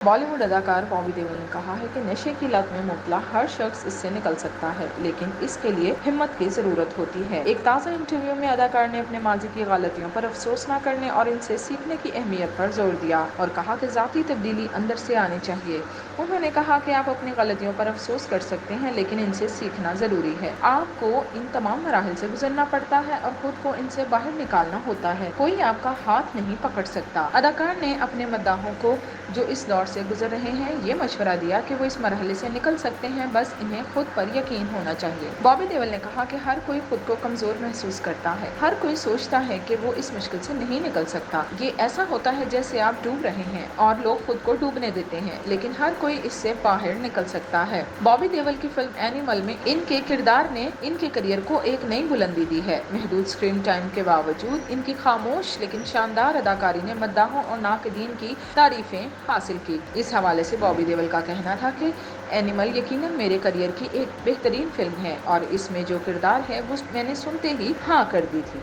بالی would اداکار بابی دیول نے کہا ہے کہ نشے کی لت میں مبتلا ہر شخص اس سے نکل سکتا ہے، لیکن اس کے لیے ہمت کی ضرورت ہوتی ہے۔ ایک تازہ انٹرویو میں اداکار نے اپنے ماضی کی غلطیوں پر افسوس نہ کرنے اور ان سے سیکھنے کی اہمیت پر زور دیا اور کہا کہ ذاتی تبدیلی اندر سے آنی چاہیے۔ انہوں نے کہا کہ آپ اپنی غلطیوں پر افسوس کر سکتے ہیں، لیکن ان سے سیکھنا ضروری ہے۔ آپ کو ان تمام مراحل سے گزرنا پڑتا ہے اور خود کو ان سے باہر نکالنا ہوتا ہے۔ کوئی آپ کا ہاتھ نہیں پکڑ سکتا۔ اداکار نے اپنے مداحوں کو جو اس دور سے گزر رہے ہیں یہ مشورہ دیا کہ وہ اس مرحلے سے نکل سکتے ہیں، بس انہیں خود پر یقین ہونا چاہیے۔ بابی دیول نے کہا کہ ہر کوئی خود کو کمزور محسوس کرتا ہے، ہر کوئی سوچتا ہے کہ وہ اس مشکل سے نہیں نکل سکتا۔ یہ ایسا ہوتا ہے جیسے آپ ڈوب رہے ہیں اور لوگ خود کو ڈوبنے دیتے ہیں، لیکن ہر کوئی اس سے باہر نکل سکتا ہے۔ بابی دیول کی فلم اینیمل میں ان کے کردار نے ان کے کیریئر کو ایک نئی بلندی دی ہے۔ محدود اسکرین ٹائم کے باوجود ان کی خاموش لیکن شاندار اداکاری نے مداحوں اور ناقدین کی تعریفیں حاصل کی۔ اس حوالے سے بابی دیول کا کہنا تھا کہ اینیمل یقیناً میرے کیریئر کی ایک بہترین فلم ہے اور اس میں جو کردار ہے وہ میں نے سنتے ہی ہاں کر دی تھی۔